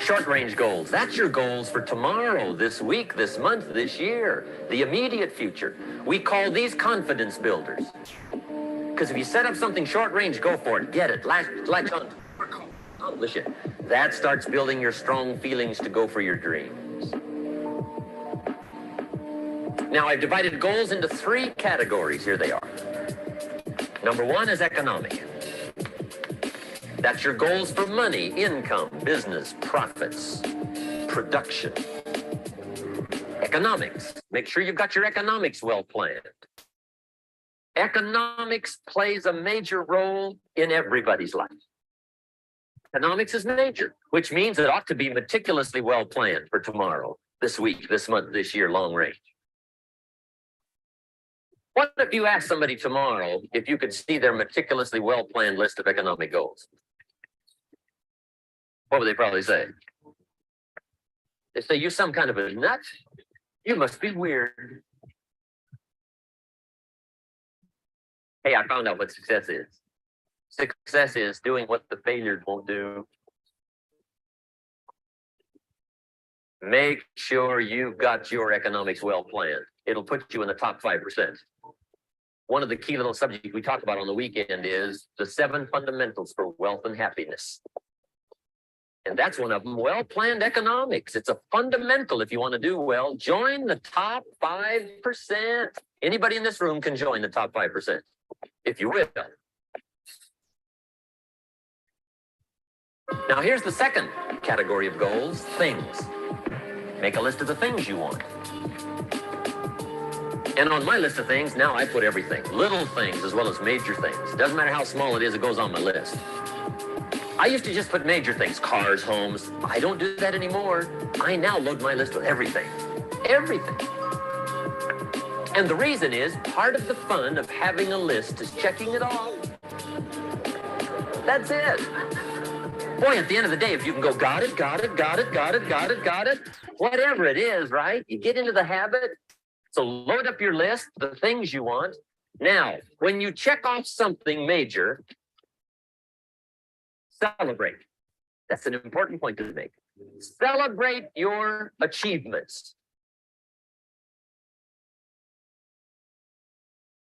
short-range goals. That's your goals for tomorrow, this week, this month, this year, the immediate future. We call these confidence builders. Because if you set up something short-range, go for it, get it, latch on, accomplish it. That starts building your strong feelings to go for your dreams. Now, I've divided goals into 3 categories. Here they are. Number 1 is economic. That's your goals for money, income, business, profits, production. Economics. Make sure you've got your economics well planned. Economics plays a major role in everybody's life. Economics is major, which means it ought to be meticulously well planned for tomorrow, this week, this month, this year, long range. What if you ask somebody tomorrow if you could see their meticulously well-planned list of economic goals? What would they probably say? They say, you some kind of a nut? You must be weird. Hey, I found out what success is. Success is doing what the failures won't do. Make sure you've got your economics well planned. It'll put you in the top 5%. One of the key little subjects we talk about on the weekend is the 7 fundamentals for wealth and happiness. And that's one of them, well-planned economics. It's a fundamental if you want to do well. Join the top 5%. Anybody in this room can join the top 5%, if you will. Now, here's the second category of goals, things. Make a list of the things you want. And on my list of things, now I put everything. Little things as well as major things. Doesn't matter how small it is, it goes on my list. I used to just put major things, cars, homes. I don't do that anymore. I now load my list with everything. Everything. And the reason is, part of the fun of having a list is checking it off. That's it. Boy, at the end of the day, if you can go, got it, whatever it is, right? You get into the habit. So load up your list, the things you want. Now, when you check off something major, celebrate. That's an important point to make. Celebrate your achievements.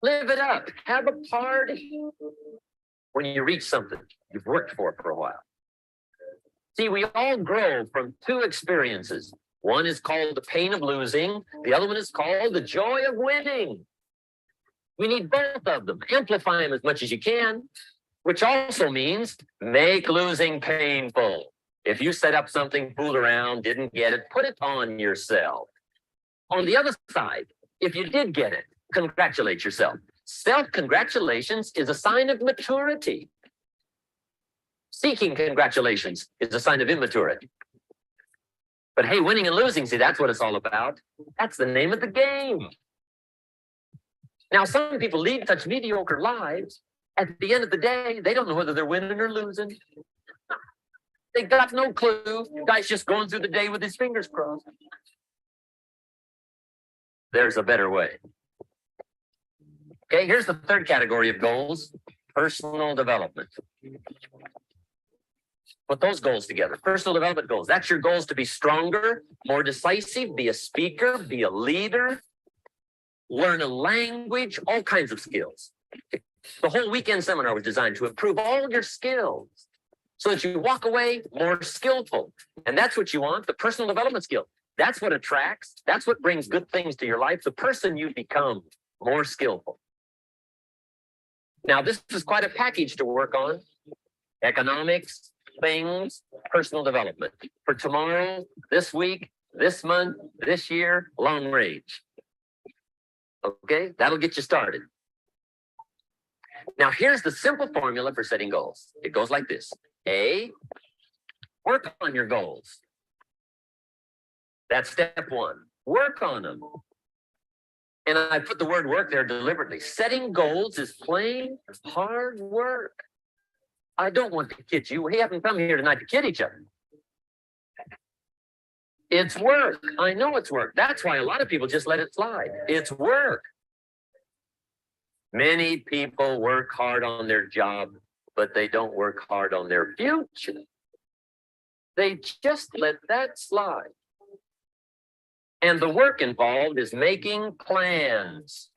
Live it up. Have a party when you reach something you've worked for a while. See, we all grow from 2 experiences. One is called the pain of losing. The other one is called the joy of winning. We need both of them. Amplify them as much as you can, which also means make losing painful. If you set up something, fooled around, didn't get it, put it on yourself. On the other side, if you did get it, congratulate yourself. Self-congratulations is a sign of maturity. Seeking congratulations is a sign of immaturity. But hey, winning and losing, see, that's what it's all about. That's the name of the game. Now, some people lead such mediocre lives. At the end of the day, they don't know whether they're winning or losing. They got no clue. Guy's just going through the day with his fingers crossed. There's a better way. Okay, here's the third category of goals, personal development. Put those goals together. Personal development goals. That's your goals to be stronger, more decisive, be a speaker, be a leader, learn a language, all kinds of skills. The whole weekend seminar was designed to improve all your skills so that you walk away more skillful. And that's what you want, the personal development skill. That's what attracts. That's what brings good things to your life. The person you become, more skillful. Now, this is quite a package to work on. Economics, things, personal development. For tomorrow, this week, this month, this year, long range. Okay, that'll get you started. Now, here's the simple formula for setting goals. It goes like this. A, work on your goals. That's step 1. Work on them. And I put the word work there deliberately. Setting goals is plain hard work. I don't want to kid you. We haven't come here tonight to kid each other. It's work. I know it's work. That's why a lot of people just let it slide. It's work. Many people work hard on their job, but they don't work hard on their future. They just let that slide. And the work involved is making plans.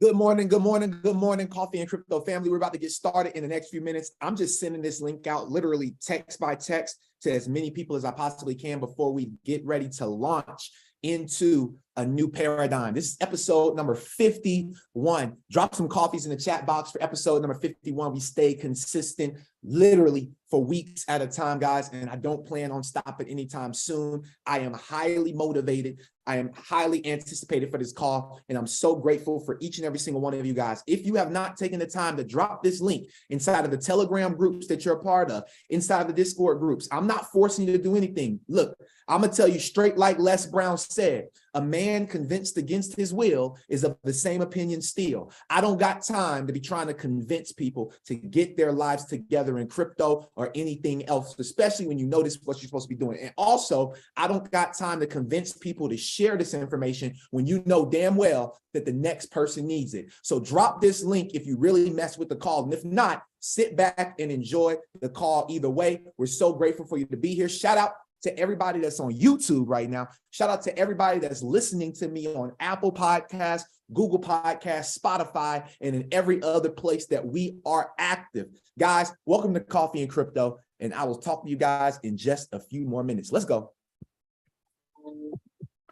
Good morning, good morning, good morning, Coffee and Crypto family. We're about to get started in the next few minutes. I'm just sending this link out literally text by text to as many people as I possibly can before we get ready to launch into a new paradigm. This is episode number 51. Drop some coffees in the chat box for episode number 51. We stay consistent literally for weeks at a time, guys, and I don't plan on stopping anytime soon. I am highly motivated. I am highly anticipated for this call, and I'm so grateful for each and every single one of you guys. If you have not taken the time to drop this link inside of the Telegram groups that you're a part of, inside of the Discord groups, I'm not forcing you to do anything. Look, I'm going to tell you straight like Les Brown said, a man convinced against his will is of the same opinion still. I don't got time to be trying to convince people to get their lives together in crypto or anything else, especially when you notice what you're supposed to be doing. And also, I don't got time to convince people to share this information when you know damn well that the next person needs it. So drop this link if you really mess with the call. And if not, sit back and enjoy the call either way. We're so grateful for you to be here. Shout out to everybody that's on YouTube right now. Shout out to everybody that's listening to me on Apple Podcasts, Google Podcasts, Spotify, and in every other place that we are active. Guys, welcome to Coffee and Crypto, and I will talk to you guys in just a few more minutes. Let's go.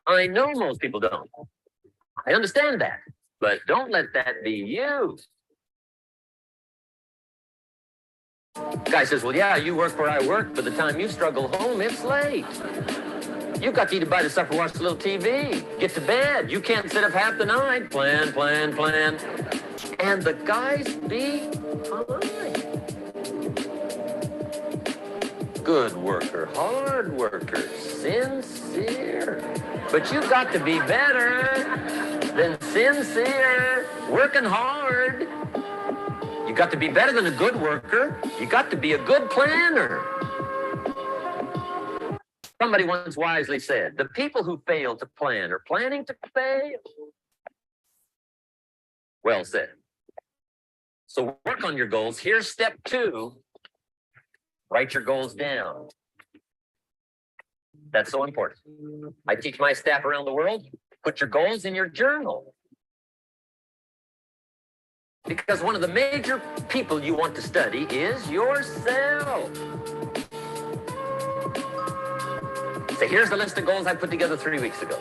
I know most people don't. I understand that, but don't let that be you. Guy says, well, yeah, you work where I work. By the time you struggle home, it's late. You've got to eat a bite of supper, watch a little TV, get to bed. You can't sit up half the night. Plan, plan, plan. And the guys be fine. Good worker, hard worker, sincere. But you've got to be better than sincere, working hard. You got to be better than a good worker. You got to be a good planner. Somebody once wisely said, the people who fail to plan are planning to fail. Well said. So work on your goals. Here's step 2. Write your goals down. That's so important. I teach my staff around the world, put your goals in your journal. Because one of the major people you want to study is yourself. So here's the list of goals I put together 3 weeks ago.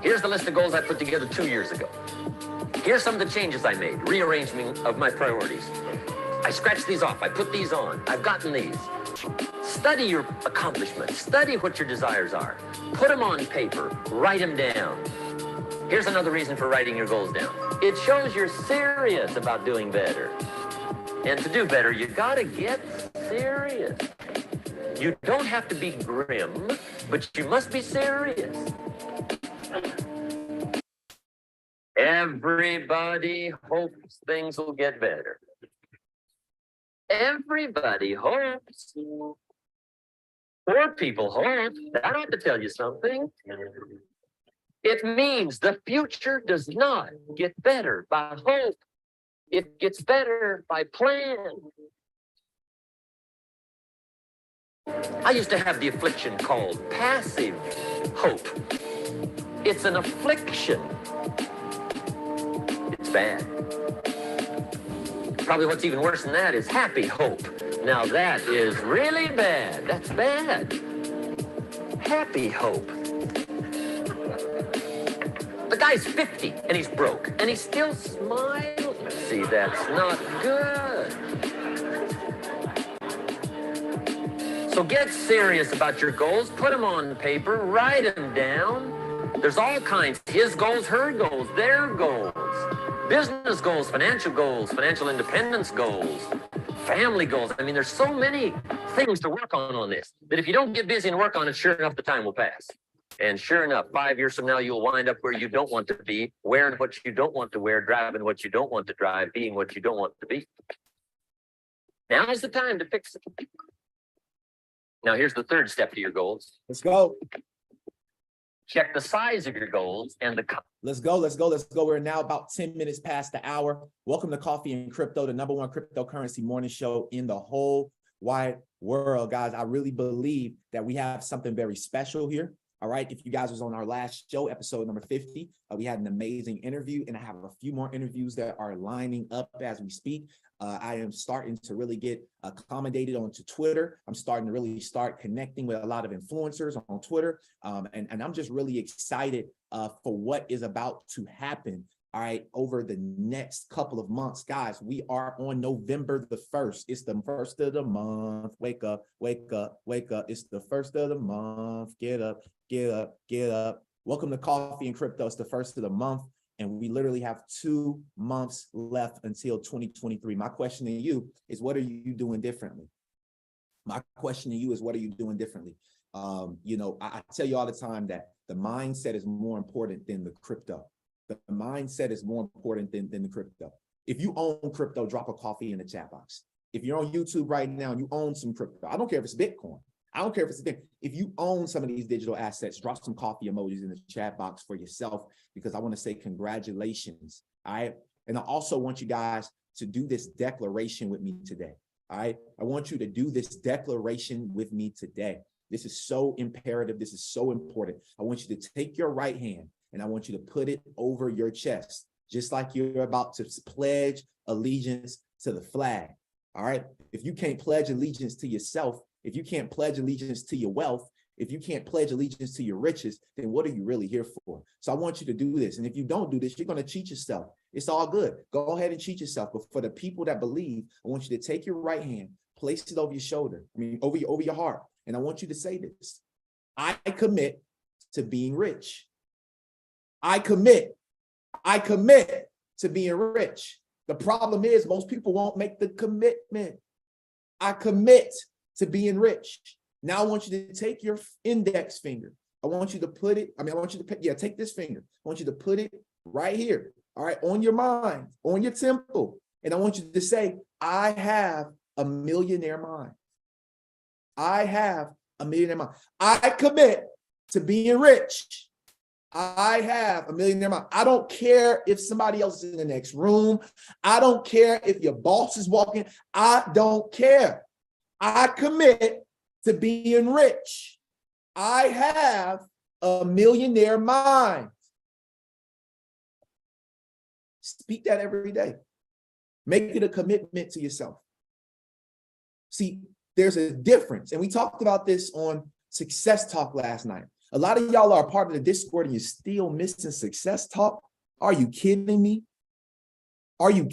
Here's the list of goals I put together 2 years ago. Here's some of the changes I made, rearrangement of my priorities. I scratched these off, I put these on, I've gotten these. Study your accomplishments, study what your desires are. Put them on paper, write them down. Here's another reason for writing your goals down. It shows you're serious about doing better. And to do better, you gotta get serious. You don't have to be grim, but you must be serious. Everybody hopes things will get better. Everybody hopes. Poor people hope. That ought to tell you something. It means the future does not get better by hope. It gets better by plan. I used to have the affliction called passive hope. It's an affliction. It's bad. Probably what's even worse than that is happy hope. Now that is really bad. That's bad. Happy hope. The guy's 50 and he's broke and he's still smiling. See, that's not good. So get serious about your goals. Put them on paper. Write them down. There's all kinds. His goals, her goals, their goals. Business goals, financial independence goals, family goals. I mean, there's so many things to work on this that if you don't get busy and work on it, sure enough, the time will pass. And sure enough, 5 years from now, you'll wind up where you don't want to be, wearing what you don't want to wear, driving what you don't want to drive, being what you don't want to be. Now's the time to fix it. Now, here's the third step to your goals. Let's go. Check the size of your goals and the... Let's go. We're now about 10 minutes past the hour. Welcome to Coffee and Crypto, the #1 cryptocurrency morning show in the whole wide world, guys. I really believe that we have something very special here. All right. If you guys was on our last show, episode number 50, we had an amazing interview, and I have a few more interviews that are lining up as we speak. I am starting to really get accommodated onto Twitter. I'm starting to really start connecting with a lot of influencers on Twitter. And I'm just really excited for what is about to happen. All right, over the next couple of months, guys, we are on November the 1st. It's the first of the month. Wake up, wake up, wake up. It's the first of the month. Get up, get up, get up. Welcome to Coffee and Crypto. It's the first of the month, and we literally have 2 months left until 2023. My question to you is, what are you doing differently? My question to you is, what are you doing differently? I tell you all the time that the mindset is more important than the crypto. The mindset is more important than the crypto. If you own crypto, drop a coffee in the chat box. If you're on YouTube right now and you own some crypto, I don't care if it's Bitcoin. I don't care if it's a thing. If you own some of these digital assets, drop some coffee emojis in the chat box for yourself, because I want to say congratulations. All right. And I also want you guys to do this declaration with me today. All right. I want you to do this declaration with me today. This is so imperative. This is so important. I want you to take your right hand and I want you to put it over your chest, just like you're about to pledge allegiance to the flag. All right. If you can't pledge allegiance to yourself, if you can't pledge allegiance to your wealth, if you can't pledge allegiance to your riches, then what are you really here for? So I want you to do this. And if you don't do this, you're going to cheat yourself. It's all good. Go ahead and cheat yourself. But for the people that believe, I want you to take your right hand, place it over your shoulder, over your heart. And I want you to say this: I commit to being rich. I commit to being rich. The problem is most people won't make the commitment. I commit to being rich. Now I want you to take your index finger. I want you to put it, take this finger. I want you to put it right here, all right, on your mind, on your temple. And I want you to say, I have a millionaire mind. I have a millionaire mind. I commit to being rich. I have a millionaire mind. I don't care if somebody else is in the next room. I don't care if your boss is walking. I don't care. I commit to being rich. I have a millionaire mind. Speak that every day. Make it a commitment to yourself. See, there's a difference. And we talked about this on Success Talk last night. A lot of y'all are a part of the Discord and you're still missing Success Talk. Are you kidding me? Are you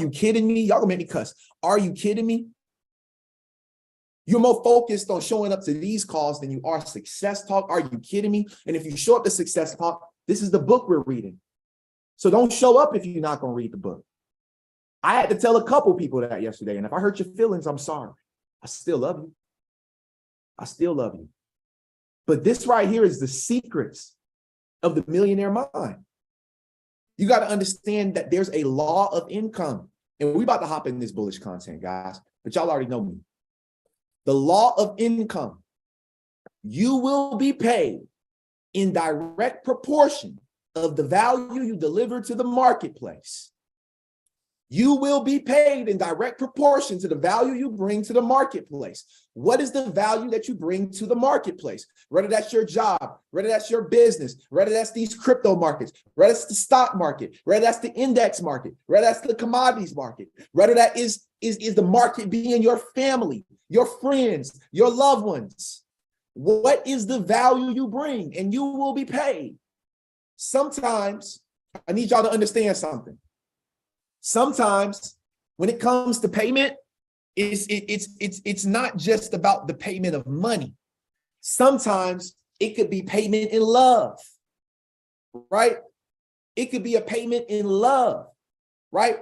kidding me? Y'all gonna make me cuss. Are you kidding me? You're more focused on showing up to these calls than you are Success Talk. Are you kidding me? And if you show up to Success Talk, this is the book we're reading. So don't show up if you're not gonna read the book. I had to tell a couple people that yesterday, and if I hurt your feelings, I'm sorry. I still love you. I still love you. But this right here is the secrets of the millionaire mind. You got to understand that there's a law of income. And we're about to hop in this bullish content, guys, but y'all already know me. The law of income. You will be paid in direct proportion of the value you deliver to the marketplace. You will be paid in direct proportion to the value you bring to the marketplace. What is the value that you bring to the marketplace? Whether that's your job, whether that's your business, whether that's these crypto markets, whether that's the stock market, whether that's the index market, whether that's the commodities market, whether that is the market being your family, your friends, your loved ones. What is the value you bring? And you will be paid. Sometimes, I need y'all to understand something. Sometimes when it comes to payment, it's not just about the payment of money. Sometimes it could be payment in love, right? It could be a payment in love, right?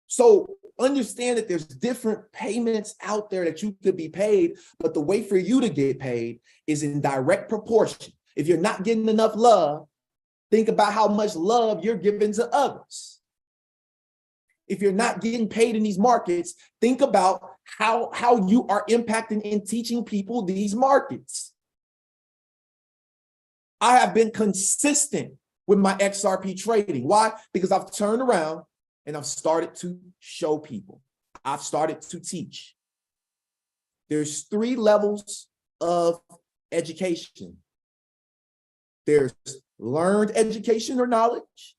So understand that there's different payments out there that you could be paid, but the way for you to get paid is in direct proportion. If you're not getting enough love, think about how much love you're giving to others. If you're not getting paid in these markets, think about how you are impacting and teaching people these markets. I have been consistent with my XRP trading. Why? Because I've turned around and I've started to show people. I've started to teach. there's 3 levels of education. There's learned education or knowledge.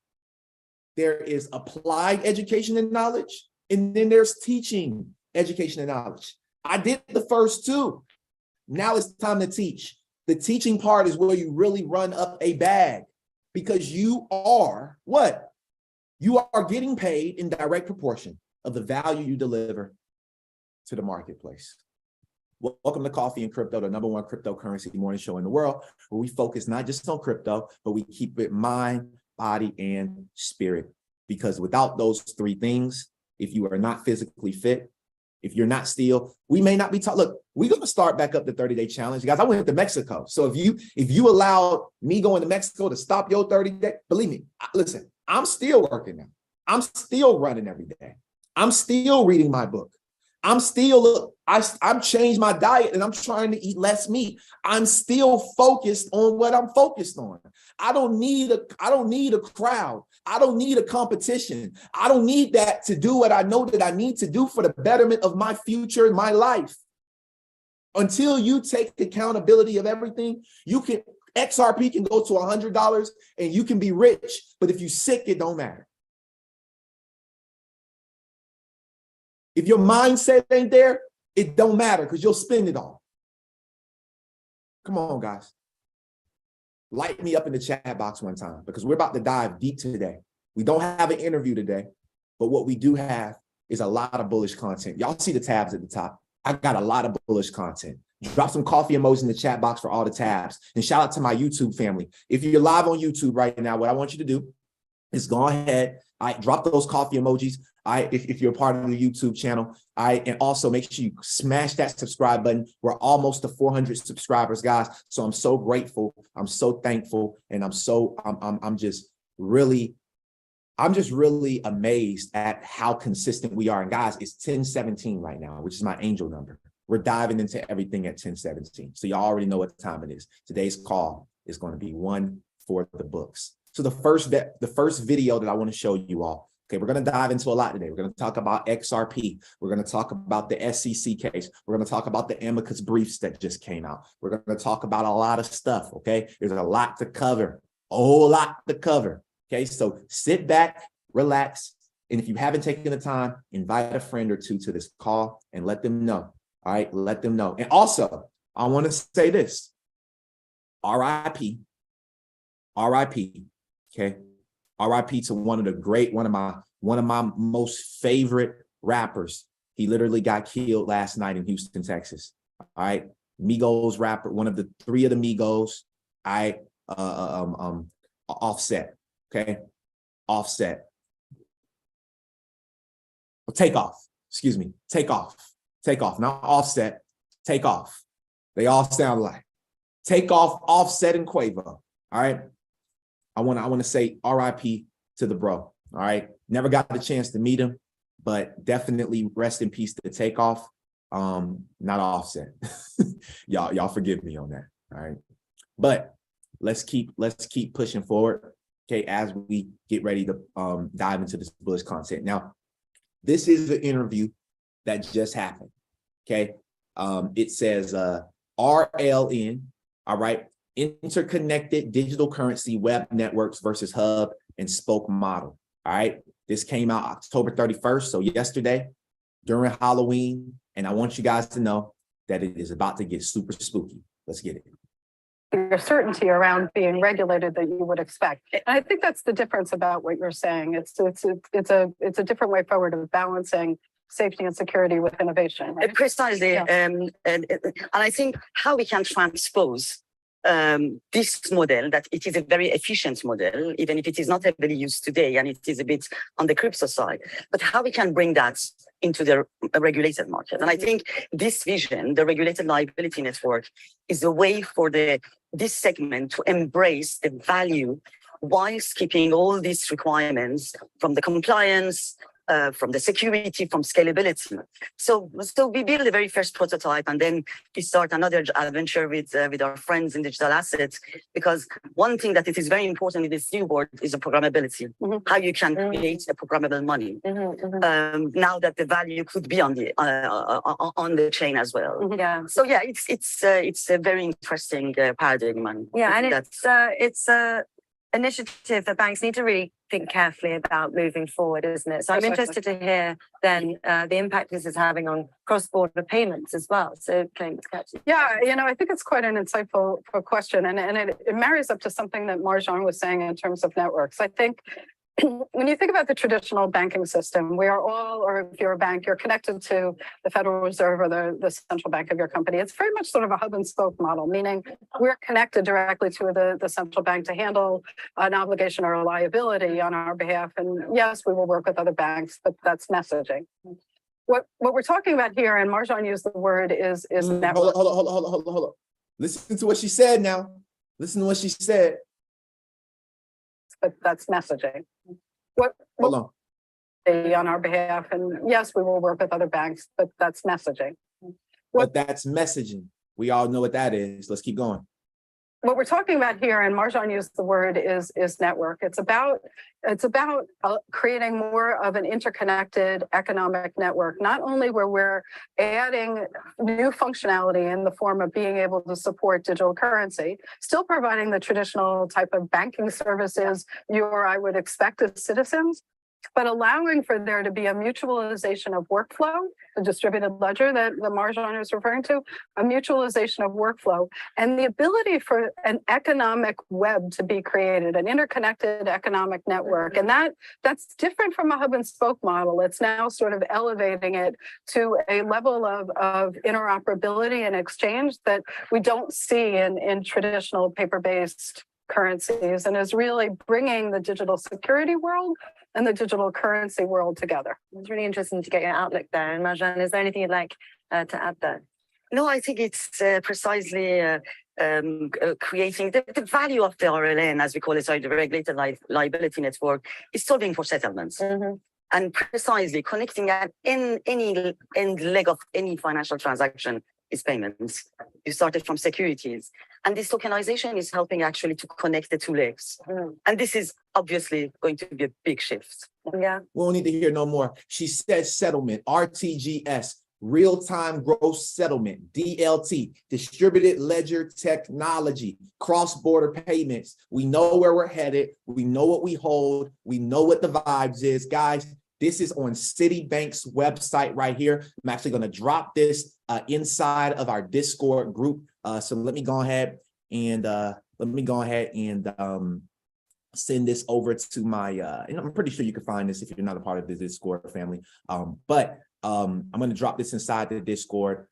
There is applied education and knowledge. And then there's teaching education and knowledge. I did the first 2. Now it's time to teach. The teaching part is where you really run up a bag, because you are what? You are getting paid in direct proportion of the value you deliver to the marketplace. Welcome to Coffee and Crypto, the #1 cryptocurrency morning show in the world, where we focus not just on crypto, but we keep it mind, body, and spirit. Because without those 3 things, if you are not physically fit, if you're not still, we may not be taught. Look, we're going to start back up the 30-day challenge. Guys, I went to Mexico. So if you allowed me going to Mexico to stop your 30-day, believe me, listen, I'm still working now. I'm still running every day. I'm still reading my book. I've changed my diet and I'm trying to eat less meat. I'm still focused on what I'm focused on. I don't need a crowd. I don't need a competition. I don't need that to do what I know that I need to do for the betterment of my future and my life. Until you take accountability of everything, XRP can go to $100 and you can be rich, but if you're sick, it don't matter. If your mindset ain't there, it don't matter because you'll spend it all. Come on, guys. Light me up in the chat box one time, because we're about to dive deep today. We don't have an interview today, but what we do have is a lot of bullish content. Y'all see the tabs at the top. I got a lot of bullish content. Drop some coffee emojis in the chat box for all the tabs. And shout out to my YouTube family. If you're live on YouTube right now, what I want you to do is go ahead, drop those coffee emojis. If you're a part of the YouTube channel, and also make sure you smash that subscribe button. We're almost to 400 subscribers, guys. So I'm so grateful. I'm so thankful. And I'm just really amazed at how consistent we are. And guys, it's 10:17 right now, which is my angel number. We're diving into everything at 10:17. So y'all already know what time it is. Today's call is going to be one for the books. So the first video that I want to show you all. Okay, we're going to dive into a lot today. We're going to talk about XRP. We're going to talk about the SEC case. We're going to talk about the amicus briefs that just came out. We're going to talk about a lot of stuff, okay? There's a lot to cover, a whole lot to cover, okay? So sit back, relax, and if you haven't taken the time, invite a friend or 2 to this call and let them know, all right? Let them know. And also, I want to say this, RIP, okay? RIP to one of my most favorite rappers. He literally got killed last night in Houston, Texas. All right, Migos rapper, one of the 3 of the Migos. Offset. Okay, Offset. Takeoff. Excuse me. Takeoff. Not Offset. Takeoff. They all sound like Takeoff, Offset, and Quavo. All right. I want to say RIP to the bro. All right. Never got the chance to meet him, but definitely rest in peace to Takeoff. Not Offset. y'all forgive me on that. All right. But let's keep pushing forward. Okay, as we get ready to dive into this bullish content. Now, this is the interview that just happened. Okay. It says RLN. All right. Interconnected digital currency web networks versus hub and spoke model. All right. This came out October 31st. So yesterday during Halloween. And I want you guys to know that it is about to get super spooky. Let's get it. There's certainty around being regulated that you would expect. And I think that's the difference about what you're saying. It's a different way forward of balancing safety and security with innovation. Right? Precisely. Yeah. And I think how we can transpose this model, that it is a very efficient model, even if it is not heavily used today, and it is a bit on the crypto side, but how we can bring that into the regulated market. And I think this vision, the regulated liability network, is a way for this segment to embrace the value whilst keeping all these requirements from the compliance, from the security, from scalability. So we build the very first prototype, and then we start another adventure with our friends in digital assets. Because one thing that it is very important in this new world is the programmability. How you can create a programmable money. Now that the value could be on the chain as well. So yeah, it's a very interesting paradigm. And it's a initiative that banks need to really think carefully about moving forward, isn't it? So I'm interested to hear then the impact this is having on cross-border payments as well. So yeah, I think it's quite an insightful question, and it marries up to something that Marjan was saying in terms of networks. I think when you think about the traditional banking system, we are all, or if you're a bank, you're connected to the Federal Reserve or the central bank of your company. It's very much sort of a hub and spoke model, meaning we're connected directly to the central bank to handle an obligation or a liability on our behalf. And yes, we will work with other banks, but that's messaging. What we're talking about here, and Marjan used the word, is network. Hold on. Listen to what she said now. Listen to what she said. But that's messaging. Hold on our behalf, and yes, we will work with other banks, but that's messaging. But that's messaging. We all know what that is. Let's keep going. What we're talking about here, and Marjan used the word, is network. It's about creating more of an interconnected economic network, not only where we're adding new functionality in the form of being able to support digital currency, still providing the traditional type of banking services you or I would expect as citizens, but allowing for there to be a mutualization of workflow, the distributed ledger that the Marjan is referring to, a mutualization of workflow, and the ability for an economic web to be created, an interconnected economic network. And that's different from a hub and spoke model. It's now sort of elevating it to a level of interoperability and exchange that we don't see in traditional paper-based currencies, and is really bringing the digital security world and the digital currency world together. It's really interesting to get your outlook there. And Marjan, is there anything you'd like to add there? No, I think it's precisely creating the value of the RLN, as we call it, the regulated liability network, is solving for settlements. And precisely connecting at any end leg of any financial transaction is payments. You started from securities. And this tokenization is helping actually to connect the two legs. And this is obviously going to be a big shift. Yeah. We don't need to hear no more. She said settlement, RTGS, real-time gross settlement, DLT, distributed ledger technology, cross-border payments. We know where we're headed. We know what we hold. We know what the vibes is. Guys, this is on Citibank's website right here. I'm actually going to drop this inside of our Discord group. So let me go ahead and send this over to my, and I'm pretty sure you can find this if you're not a part of the Discord family. But I'm going to drop this inside the Discord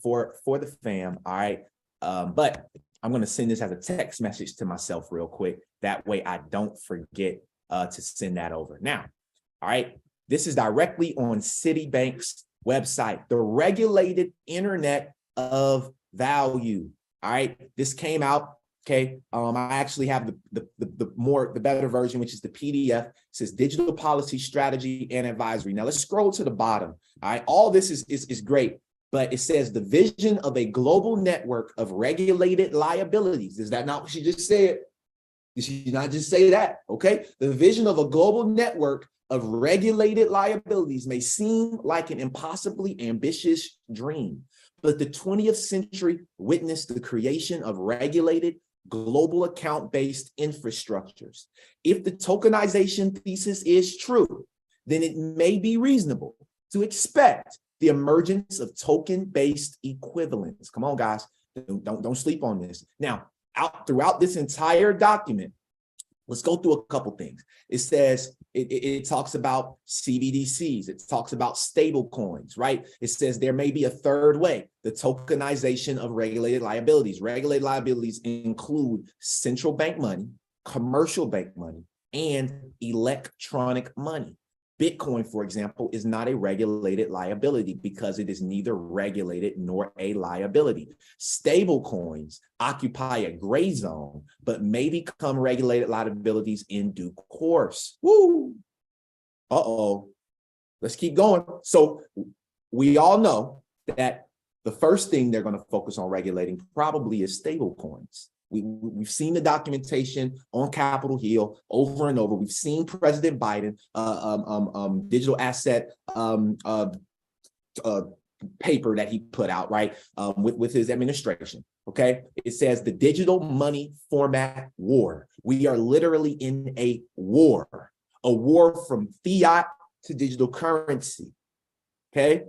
for the fam. All right. But I'm going to send this as a text message to myself real quick. That way I don't forget to send that over. Now, all right. This is directly on Citibank's website, the regulated internet of value. All right. This came out. Okay. I actually have the better version, which is the PDF. It says digital policy strategy and advisory. Now let's scroll to the bottom. All right. All this is great, but it says the vision of a global network of regulated liabilities. Is that not what she just said? Did she not just say that? Okay. The vision of a global network of regulated liabilities may seem like an impossibly ambitious dream, but the 20th century witnessed the creation of regulated global account-based infrastructures. If the tokenization thesis is true, then it may be reasonable to expect the emergence of token-based equivalents. Come on, guys, don't sleep on this. Now, throughout this entire document, let's go through a couple things. It says, it talks about CBDCs. It talks about stable coins, right? It says there may be a third way, the tokenization of regulated liabilities. Regulated liabilities include central bank money, commercial bank money, and electronic money. Bitcoin, for example, is not a regulated liability because it is neither regulated nor a liability. Stable coins occupy a gray zone, but may become regulated liabilities in due course. Woo! Uh-oh. Let's keep going. So we all know that the first thing they're going to focus on regulating probably is stable coins. We've seen the documentation on Capitol Hill over and over. We've seen President Biden digital asset paper that he put out, right, with his administration. Okay, it says the digital money format war. We are literally in a war from fiat to digital currency. Okay.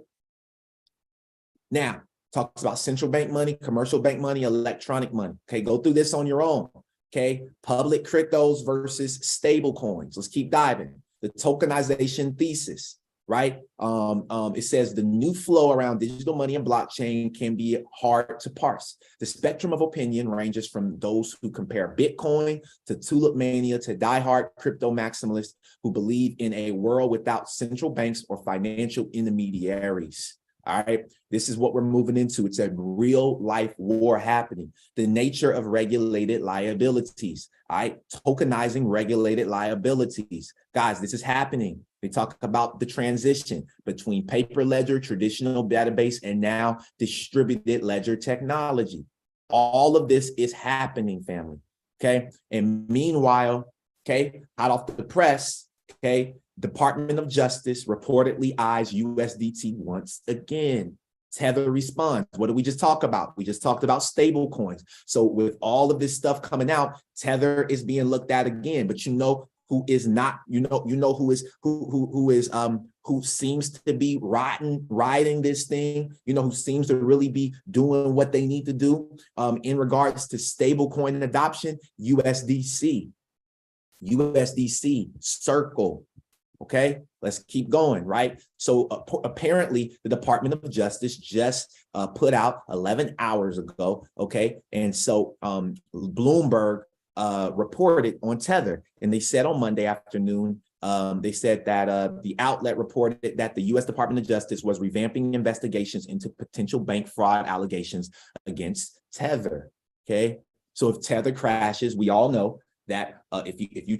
Now, talks about central bank money, commercial bank money, electronic money. Okay, go through this on your own. Okay, public cryptos versus stable coins. Let's keep diving. The tokenization thesis, right? It says the new flow around digital money and blockchain can be hard to parse. The spectrum of opinion ranges from those who compare Bitcoin to tulip mania to diehard crypto maximalists who believe in a world without central banks or financial intermediaries. All right, this is what we're moving into. It's a real life war happening. The nature of regulated liabilities. All right, tokenizing regulated liabilities. Guys, this is happening. They talk about the transition between paper ledger, traditional database, and now distributed ledger technology. All of this is happening, family. Okay, and meanwhile, okay, hot off the press, okay, Department of Justice reportedly eyes USDT once again. Tether responds. What did we just talk about? We just talked about stable coins. So with all of this stuff coming out, Tether is being looked at again. But you know who is not, who seems to be riding this thing, who seems to really be doing what they need to do in regards to stable coin adoption? USDC, Circle. Okay, let's keep going, right? So apparently the Department of Justice just put out 11 hours ago, okay? And so Bloomberg reported on Tether, and they said on Monday afternoon, they said that the outlet reported that the U.S. Department of Justice was revamping investigations into potential bank fraud allegations against Tether, okay? So if Tether crashes, we all know that if you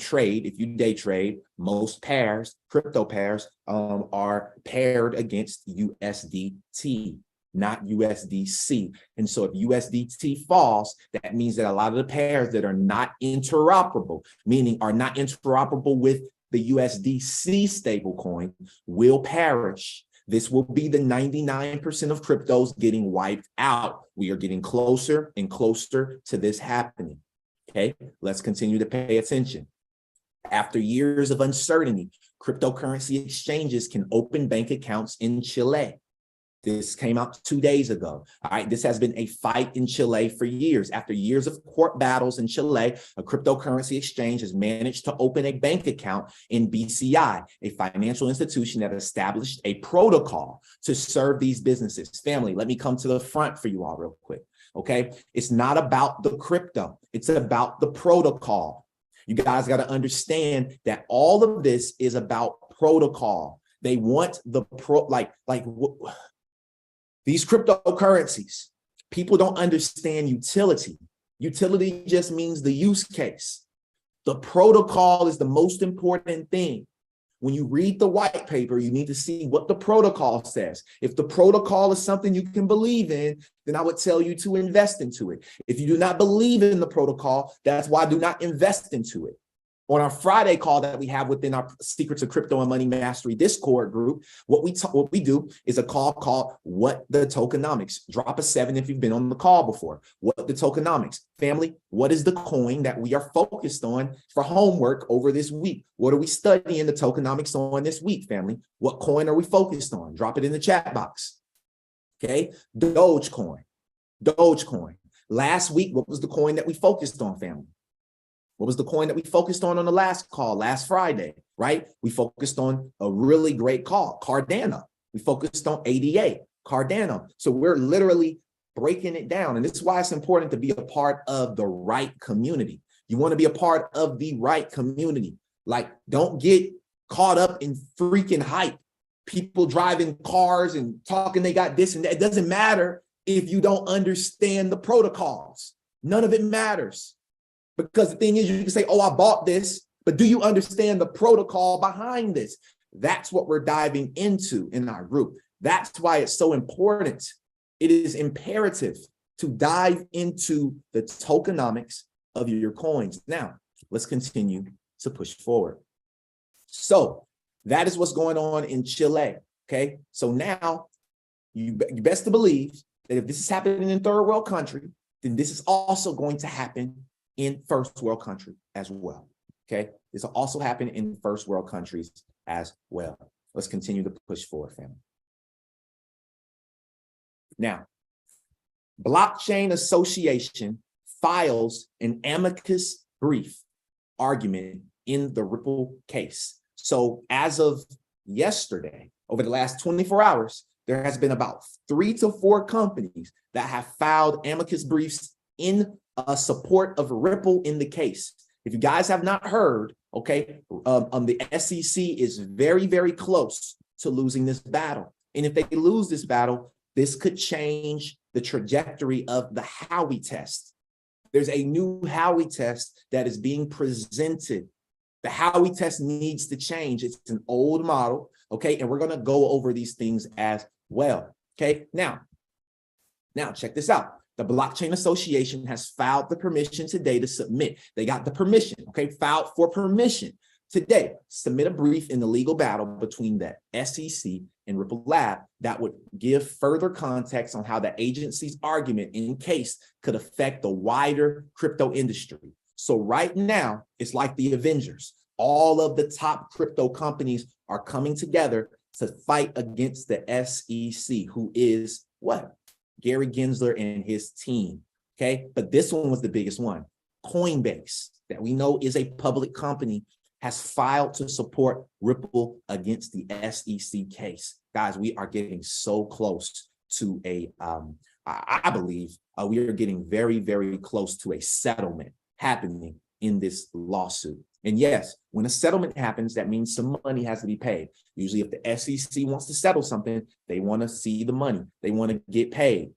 day trade, most pairs, crypto pairs, are paired against USDT, not USDC. And so if USDT falls, that means that a lot of the pairs that are not interoperable, meaning are not interoperable with the USDC stablecoin, will perish. This will be the 99% of cryptos getting wiped out. We are getting closer and closer to this happening. Okay, let's continue to pay attention. After years of uncertainty, cryptocurrency exchanges can open bank accounts in Chile. This came out 2 days ago. All right, this has been a fight in Chile for years. After years of court battles in Chile, a cryptocurrency exchange has managed to open a bank account in BCI, a financial institution that established a protocol to serve these businesses. Family, let me come to the front for you all real quick. Okay, it's not about the crypto, it's about the protocol. You guys got to understand that all of this is about protocol. They want the these cryptocurrencies. People don't understand utility. Utility just means the use case. The protocol is the most important thing. When you read the white paper, you need to see what the protocol says. If the protocol is something you can believe in, then I would tell you to invest into it. If you do not believe in the protocol, that's why I do not invest into it. On our Friday call that we have within our Secrets of Crypto and Money Mastery Discord group, what we do is a call called What the Tokenomics. Drop a 7 if you've been on the call before. What the Tokenomics. Family, what is the coin that we are focused on for homework over this week? What are we studying the tokenomics on this week, family? What coin are we focused on? Drop it in the chat box. Okay, Dogecoin. Last week, what was the coin that we focused on, family? What was the coin that we focused on the last call, last Friday, right? We focused on a really great call, Cardano. We focused on ADA, Cardano. So we're literally breaking it down. And this is why it's important to be a part of the right community. You want to be a part of the right community. Like, don't get caught up in freaking hype. People driving cars and talking they got this and that. It doesn't matter if you don't understand the protocols. None of it matters. Because the thing is, you can say, oh, I bought this, but do you understand the protocol behind this? That's what we're diving into in our group. That's why it's so important. It is imperative to dive into the tokenomics of your coins. Now, let's continue to push forward. So that is what's going on in Chile, okay? So now you best to believe that if this is happening in third world country, then this is also going to happen in first world country as well, okay? This will also happen in first world countries as well. Let's continue to push forward, family. Now, Blockchain Association files an amicus brief argument in the Ripple case. So as of yesterday, over the last 24 hours, there has been about 3 to 4 companies that have filed amicus briefs in support of Ripple in the case. If you guys have not heard, okay, the SEC is very, very close to losing this battle. And if they lose this battle, this could change the trajectory of the Howey test. There's a new Howey test that is being presented. The Howey test needs to change. It's an old model, okay? And we're going to go over these things as well, okay? Now check this out. The Blockchain Association has filed the permission today to submit. They got the permission, okay? Filed for permission today. Submit a brief in the legal battle between the SEC and Ripple Lab that would give further context on how the agency's argument in case could affect the wider crypto industry. So right now, it's like the Avengers. All of the top crypto companies are coming together to fight against the SEC, who is what? Gary Gensler and his team, okay? But this one was the biggest one. Coinbase, that we know is a public company, has filed to support Ripple against the SEC case. Guys, we are getting so close to I believe we are getting very, very close to a settlement happening in this lawsuit. And yes, when a settlement happens, that means some money has to be paid. Usually if the SEC wants to settle something, they want to see the money. They want to get paid.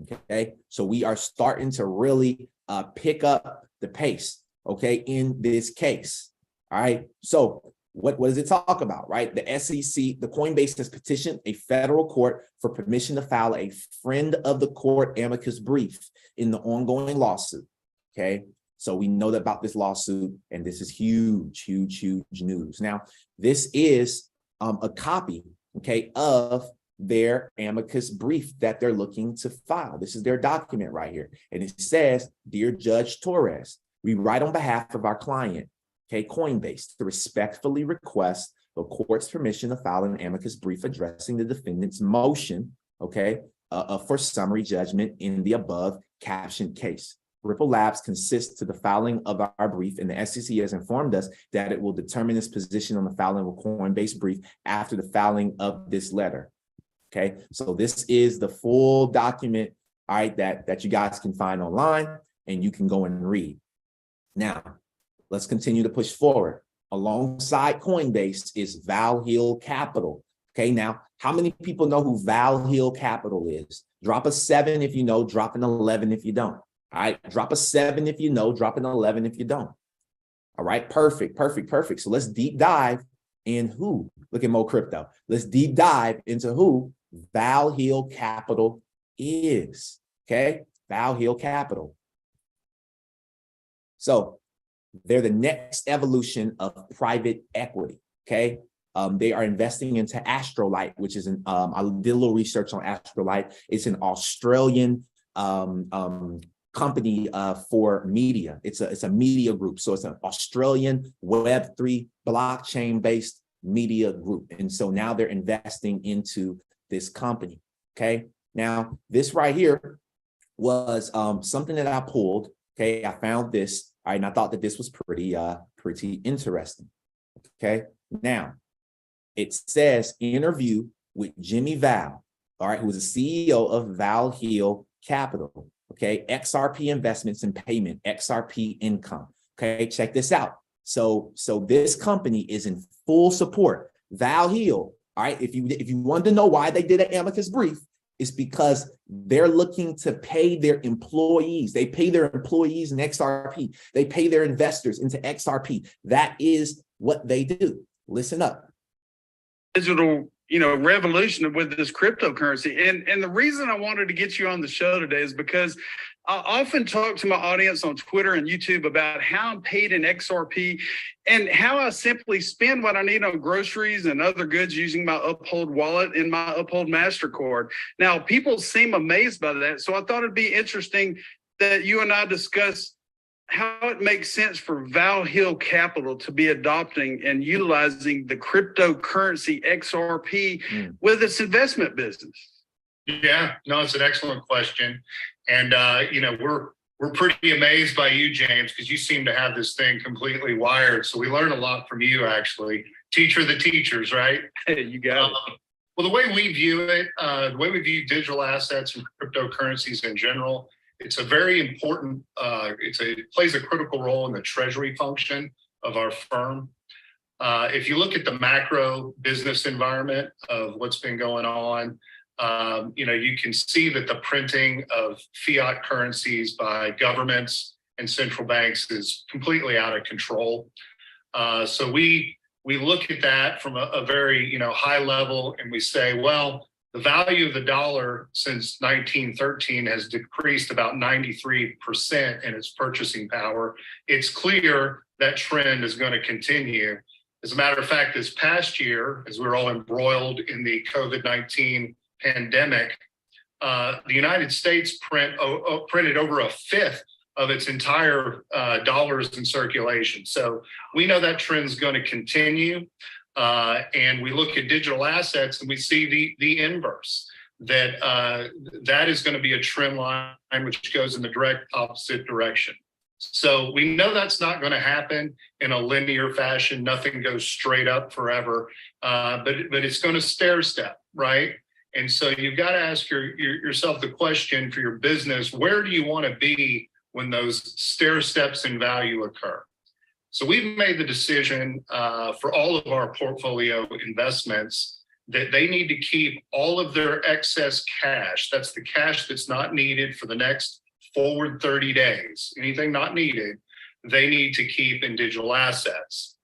Okay, so we are starting to really pick up the pace, okay, in this case. All right, so what does it talk about, right? The SEC, the Coinbase has petitioned a federal court for permission to file a friend of the court amicus brief in the ongoing lawsuit, okay? So we know that about this lawsuit, and this is huge, huge, huge news. Now, this is a copy, okay, of their amicus brief that they're looking to file. This is their document right here. And it says, "Dear Judge Torres, we write on behalf of our client, okay, Coinbase, to respectfully request the court's permission to file an amicus brief addressing the defendant's motion, okay, for summary judgment in the above captioned case. Ripple Labs consists to the filing of our brief, and the SEC has informed us that it will determine its position on the filing of a Coinbase brief after the filing of this letter." Okay, so this is the full document, all right, that you guys can find online and you can go and read. Now, let's continue to push forward. Alongside Coinbase is Valhalla Capital. Okay, now, how many people know who Valhalla Capital is? Drop a 7 if you know, drop an 11 if you don't. All right, drop a 7 if you know, drop an 11 if you don't. All right, perfect, perfect, perfect. So let's deep dive in who. Look at Mo Crypto. Let's deep dive into who Valhalla Capital is. Okay, Valhalla Capital. So they're the next evolution of private equity. Okay, they are investing into Astrolight, which is an I did a little research on Astrolight. It's an Australian company for media. It's a media group. So it's an Australian Web3 blockchain-based media group. And so now they're investing into this company. Okay. Now, this right here was something that I pulled. Okay. I found this. All right. And I thought that this was pretty interesting. Okay. Now, it says interview with Jimmy Val, all right, who is the CEO of Valhalla Capital. Okay, XRP investments and payment, XRP income. Okay, check this out. So this company is in full support. Valhalla, all right, if you wanted to know why they did an amicus brief, it's because they're looking to pay their employees. They pay their employees in XRP. They pay their investors into XRP. That is what they do. Listen up. digital, revolution with this cryptocurrency. And the reason I wanted to get you on the show today is because I often talk to my audience on Twitter and YouTube about how I'm paid in XRP and how I simply spend what I need on groceries and other goods using my Uphold wallet and my Uphold MasterCard. Now, people seem amazed by that. So I thought it'd be interesting that you and I discuss how it makes sense for Val Hill Capital to be adopting and utilizing the cryptocurrency XRP with its investment business. Yeah, no, it's an excellent question. And, we're pretty amazed by you, James, because you seem to have this thing completely wired. So we learn a lot from you, actually. Teacher of the teachers, right? Hey, you got it. Well, the way we view it, the way we view digital assets and cryptocurrencies in general, it's a very important, it plays a critical role in the treasury function of our firm. If you look at the macro business environment of what's been going on, you can see that the printing of fiat currencies by governments and central banks is completely out of control. So we look at that from a very high level, and we say, well, the value of the dollar since 1913 has decreased about 93% in its purchasing power. It's clear that trend is going to continue. As a matter of fact, this past year, as we're all embroiled in the COVID-19 pandemic, the United States printed over a fifth of its entire dollars in circulation. So we know that trend is going to continue. And we look at digital assets and we see the inverse, that is going to be a trend line which goes in the direct opposite direction. So we know that's not going to happen in a linear fashion. Nothing goes straight up forever, but it's going to stair step, right? And so you've got to ask yourself the question for your business, where do you want to be when those stair steps in value occur? So we've made the decision for all of our portfolio investments that they need to keep all of their excess cash. That's the cash that's not needed for the next forward 30 days. Anything not needed, they need to keep in digital assets.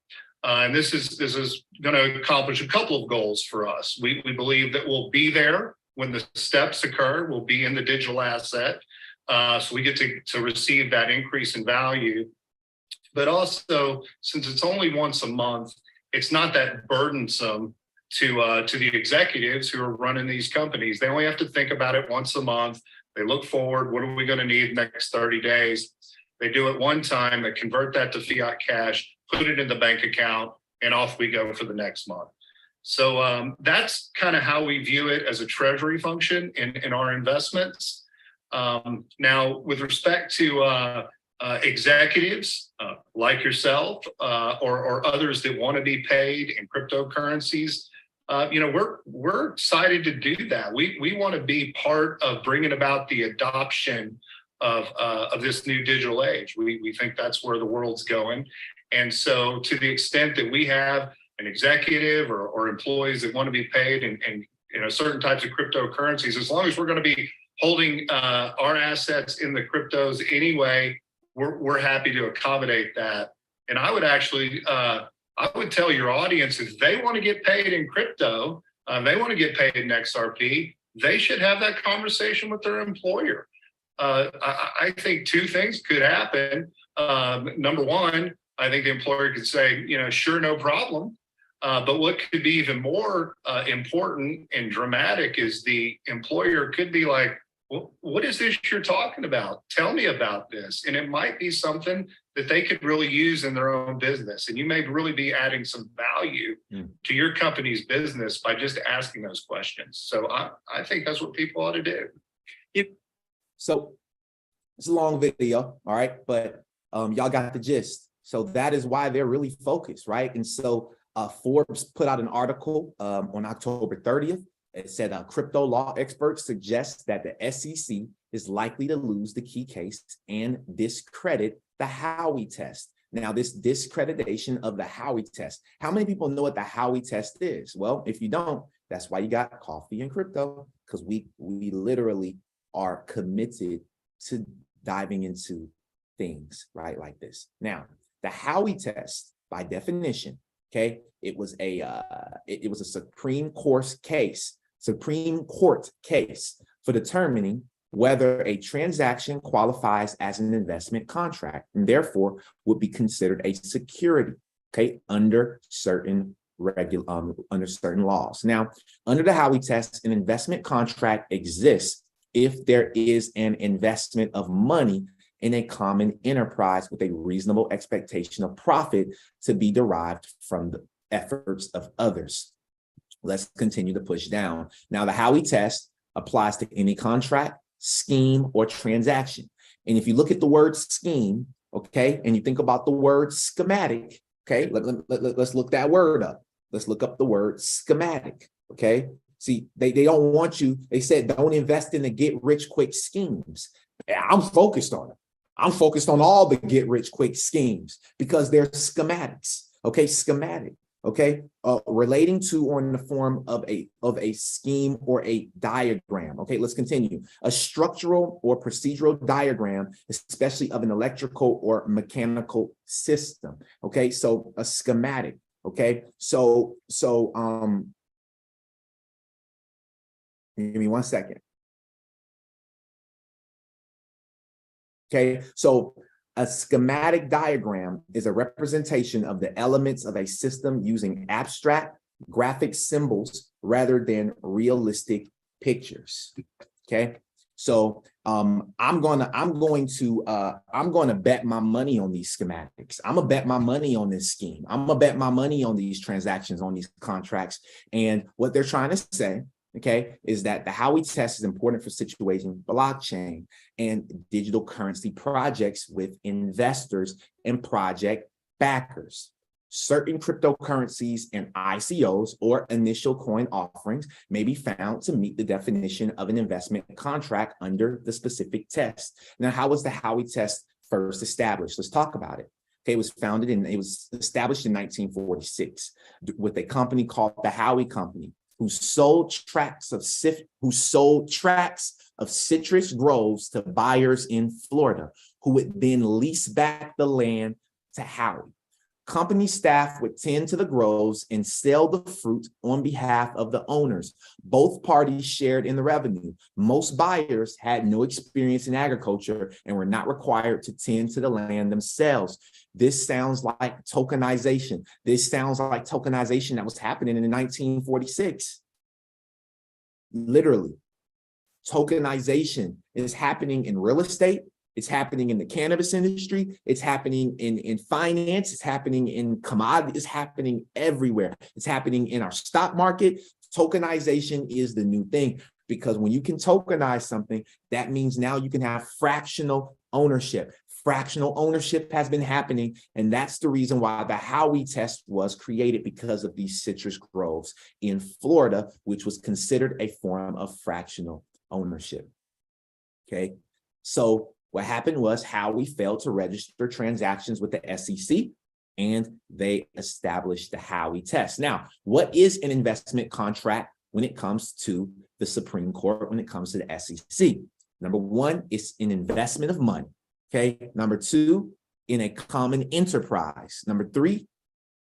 And this is going to accomplish a couple of goals for us. We believe that we'll be there when the steps occur. We'll be in the digital asset. So we get to receive that increase in value. But also, since it's only once a month, it's not that burdensome to the executives who are running these companies. They only have to think about it once a month. They look forward. What are we going to need the next 30 days? They do it one time. They convert that to fiat cash, put it in the bank account, and off we go for the next month. So that's kind of how we view it as a treasury function in our investments. Now, with respect to executives like yourself or others that want to be paid in cryptocurrencies, we're excited to do that. We want to be part of bringing about the adoption of this new digital age. We think that's where the world's going. And so to the extent that we have an executive or employees that want to be paid in certain types of cryptocurrencies, as long as we're going to be holding our assets in the cryptos anyway, we're happy to accommodate that. And I would actually, I would tell your audience, if they want to get paid in crypto, they want to get paid in XRP, they should have that conversation with their employer. I think two things could happen. Number one, I think the employer could say, sure, no problem. But what could be even more important and dramatic is the employer could be like, well, what is this you're talking about? Tell me about this. And it might be something that they could really use in their own business. And you may really be adding some value to your company's business by just asking those questions. So I think that's what people ought to do. So it's a long video, all right, but y'all got the gist. So that is why they're really focused, right? And so Forbes put out an article on October 30th. It said crypto law experts suggest that the SEC is likely to lose the key case and discredit the Howey test. Now, this discreditation of the Howey test, how many people know what the Howey test is? Well, if you don't, that's why you got Coffee and Crypto, because we literally are committed to diving into things, right, like this. Now, the Howey test, by definition, Okay, it was a Supreme Court case for determining whether a transaction qualifies as an investment contract and therefore would be considered a security, okay, under certain laws. Now, under the Howey test, an investment contract exists if there is an investment of money in a common enterprise with a reasonable expectation of profit to be derived from the efforts of others. Let's continue to push down. Now, the Howey test applies to any contract, scheme, or transaction. And if you look at the word scheme, okay, and you think about the word schematic, okay, let's look that word up. Let's look up the word schematic, okay? See, they don't want you, they said don't invest in the get-rich-quick schemes. I'm focused on it. I'm focused on all the get-rich-quick schemes because they're schematics, okay, schematic. Okay, relating to or in the form of a scheme or a diagram. Okay, let's continue. A structural or procedural diagram, especially of an electrical or mechanical system. Okay, so a schematic. Okay, so give me 1 second. Okay, so a schematic diagram is a representation of the elements of a system using abstract graphic symbols rather than realistic pictures. Okay, so I'm going to bet my money on these schematics. I'm gonna bet my money on this scheme. I'm gonna bet my money on these transactions, on these contracts. And what they're trying to say, okay, is that the Howey test is important for situating blockchain and digital currency projects with investors and project backers. Certain cryptocurrencies and ICOs or initial coin offerings may be found to meet the definition of an investment contract under the specific test. Now, how was the Howey test first established? Let's talk about it. Okay, it was established in 1946 with a company called the Howey Company, who sold tracts of citrus groves to buyers in Florida, who would then lease back the land to Howey. Company staff would tend to the groves and sell the fruit on behalf of the owners. Both parties shared in the revenue. Most buyers had no experience in agriculture and were not required to tend to the land themselves. This sounds like tokenization. This sounds like tokenization that was happening in 1946. Literally, tokenization is happening in real estate. It's happening in the cannabis industry. It's happening in finance. It's happening in commodities. It's happening everywhere. It's happening in our stock market. Tokenization is the new thing, because when you can tokenize something, that means now you can have fractional ownership. Fractional ownership has been happening, and that's the reason why the Howey test was created, because of these citrus groves in Florida, which was considered a form of fractional ownership. Okay, so what happened was Howey failed to register transactions with the SEC, and they established the Howey test. Now, what is an investment contract when it comes to the Supreme Court, when it comes to the SEC? Number one, it's an investment of money. Okay. Number two, in a common enterprise. Number three,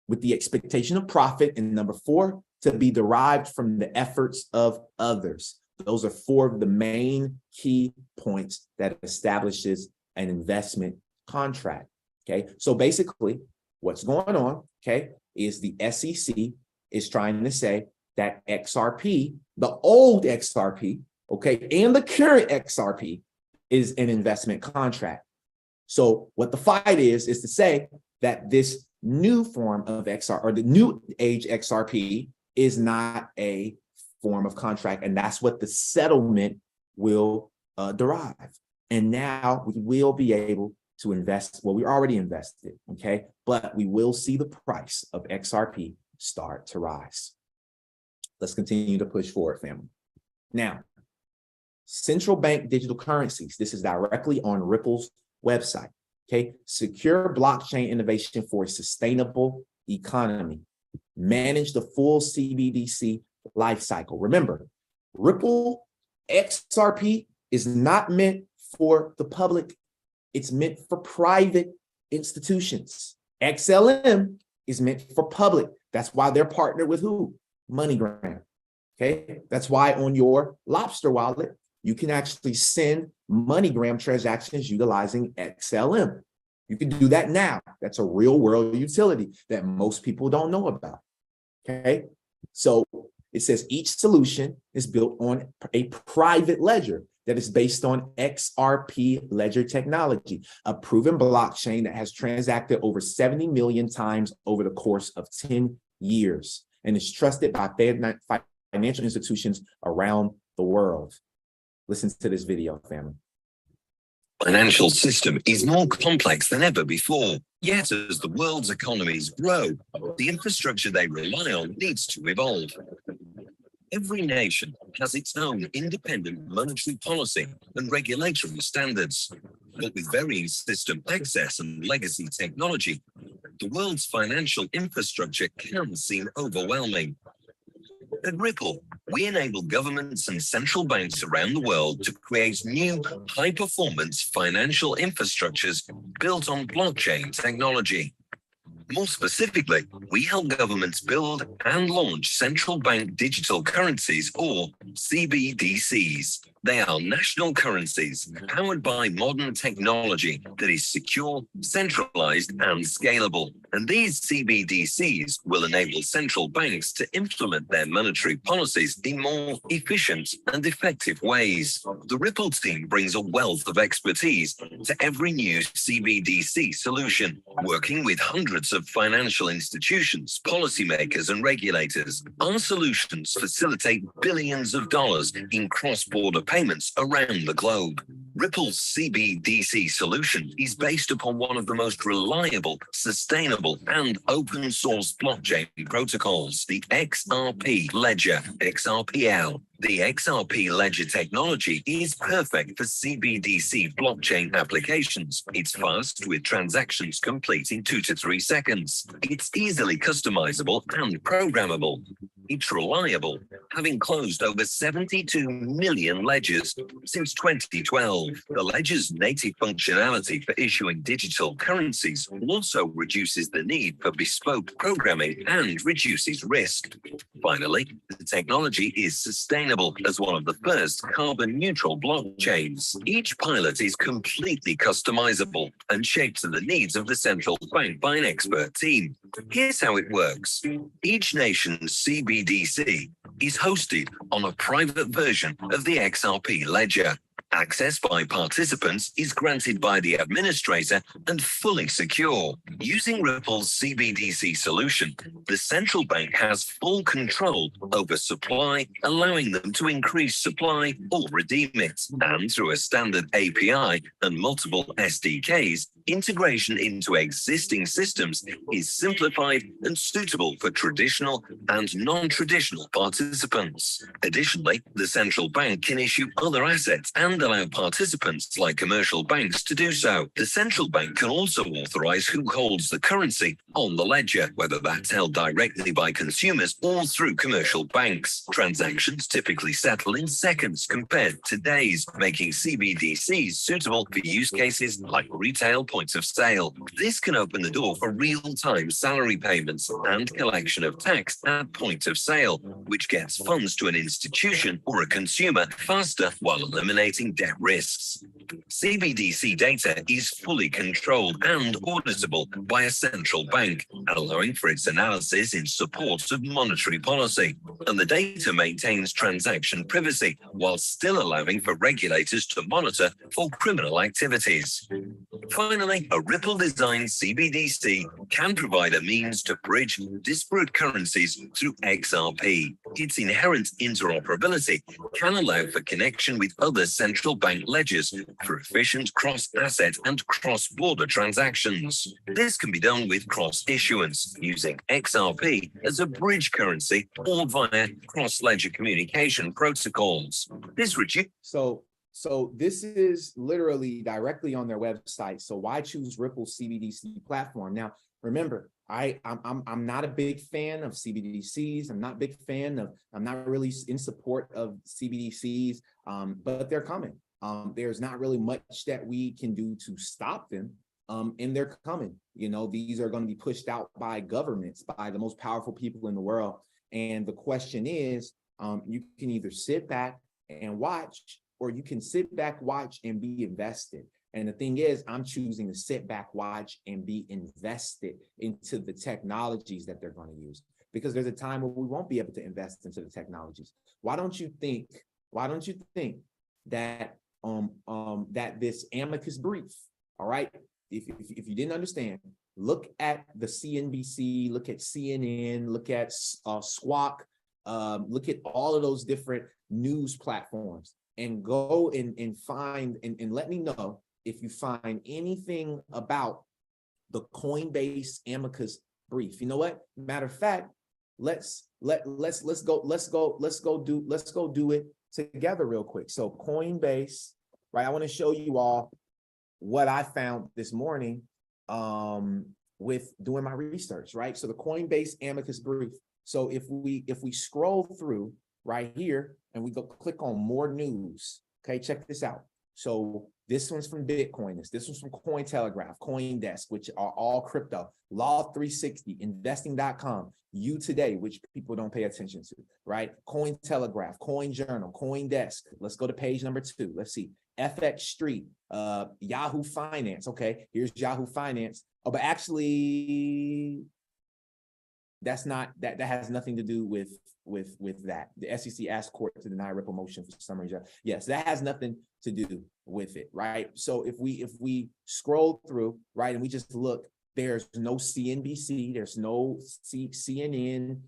with the expectation of profit. And number four, to be derived from the efforts of others. Those are four of the main key points that establishes an investment contract. Okay. So basically what's going on, okay, is the SEC is trying to say that XRP, the old XRP, okay, and the current XRP is an investment contract. So what the fight is to say that this new form of XR, or the new age XRP, is not a form of contract. And that's what the settlement will derive. And now we will be able to invest, well, we already invested, okay? But we will see the price of XRP start to rise. Let's continue to push forward, family. Now, central bank digital currencies. This is directly on Ripple's website. Okay, secure blockchain innovation for a sustainable economy. Manage the full CBDC life cycle. Remember, Ripple XRP is not meant for the public. It's meant for private institutions. XLM is meant for public. That's why they're partnered with who? MoneyGram. Okay, that's why on your Lobster wallet, you can actually send MoneyGram transactions utilizing XLM. You can do that now. That's a real world utility that most people don't know about. Okay, so it says each solution is built on a private ledger that is based on XRP ledger technology, a proven blockchain that has transacted over 70 million times over the course of 10 years and is trusted by financial institutions around the world. Listen to this video, family. Financial system is more complex than ever before. Yet, as the world's economies grow, the infrastructure they rely on needs to evolve. Every nation has its own independent monetary policy and regulatory standards. But with varying system access and legacy technology, the world's financial infrastructure can seem overwhelming. At Ripple, we enable governments and central banks around the world to create new high-performance financial infrastructures built on blockchain technology. More specifically, we help governments build and launch central bank digital currencies, or CBDCs. They are national currencies powered by modern technology that is secure, centralized, and scalable. And these CBDCs will enable central banks to implement their monetary policies in more efficient and effective ways. The Ripple team brings a wealth of expertise to every new CBDC solution, working with hundreds of financial institutions, policymakers, and regulators. Our solutions facilitate billions of dollars in cross-border payments around the globe. Ripple's CBDC solution is based upon one of the most reliable, sustainable, and open source blockchain protocols, the XRP Ledger, XRPL. The XRP Ledger technology is perfect for CBDC blockchain applications. It's fast, with transactions complete in 2 to 3 seconds. It's easily customizable and programmable. It's reliable, having closed over 72 million ledgers since 2012. The ledger's native functionality for issuing digital currencies also reduces the need for bespoke programming and reduces risk. Finally, the technology is sustainable as one of the first carbon-neutral blockchains. Each pilot is completely customizable and shaped to the needs of the central bank by an expert team. Here's how it works. Each nation's CBDC is hosted on a private version of the XRP ledger. Access by participants is granted by the administrator and fully secure. Using Ripple's CBDC solution, the central bank has full control over supply, allowing them to increase supply or redeem it. And through a standard API and multiple SDKs, integration into existing systems is simplified and suitable for traditional and non-traditional participants. Additionally, the central bank can issue other assets and allow participants like commercial banks to do so. The central bank can also authorize who holds the currency on the ledger, whether that's held directly by consumers or through commercial banks. Transactions typically settle in seconds compared to days, making CBDCs suitable for use cases like retail points of sale. This can open the door for real-time salary payments and collection of tax at point of sale, which gets funds to an institution or a consumer faster while eliminating debt risks. CBDC data is fully controlled and auditable by a central bank, allowing for its analysis in support of monetary policy. And the data maintains transaction privacy while still allowing for regulators to monitor for criminal activities. Finally, a Ripple-designed CBDC can provide a means to bridge disparate currencies through XRP. Its inherent interoperability can allow for connection with other central bank ledgers for efficient cross-asset and cross-border transactions. This can be done with cross-issuance, using XRP as a bridge currency or via cross-ledger communication protocols. This reduces So this is literally directly on their website. So why choose Ripple CBDC platform? Now, remember, I'm not a big fan of CBDCs. I'm not really in support of CBDCs, but they're coming. There's not really much that we can do to stop them. and they're coming. You know, these are going to be pushed out by governments, by the most powerful people in the world. And the question is, you can either sit back and watch, or you can sit back, watch, and be invested. And the thing is, I'm choosing to sit back, watch, and be invested into the technologies that they're going to use, because there's a time where we won't be able to invest into the technologies. Why don't you think that that this amicus brief, all right, if you didn't understand, look at the CNBC, look at CNN, look at Squawk, look at all of those different news platforms, and go and find and let me know if you find anything about the Coinbase amicus brief. You know what? Matter of fact, let's go do it together real quick. So Coinbase, right? I want to show you all what I found this morning with doing my research, right? So the Coinbase amicus brief. So if we scroll through right here and we go click on more news, okay, check this out. So this one's from Bitcoinist, this one's from Cointelegraph, CoinDesk, which are all crypto, Law 360, investing.com, You Today, which people don't pay attention to, right? Cointelegraph, CoinJournal, CoinDesk. Let's go to page number 2. Let's see. FX Street, Yahoo Finance. Okay, here's Yahoo Finance. Oh, but actually, that's not that has nothing to do with that. The SEC asked court to deny Ripple motion for summary judgment. Yes, that has nothing to do with it, right? So if we scroll through, right, and we just look, there's no CNBC, there's no CNN,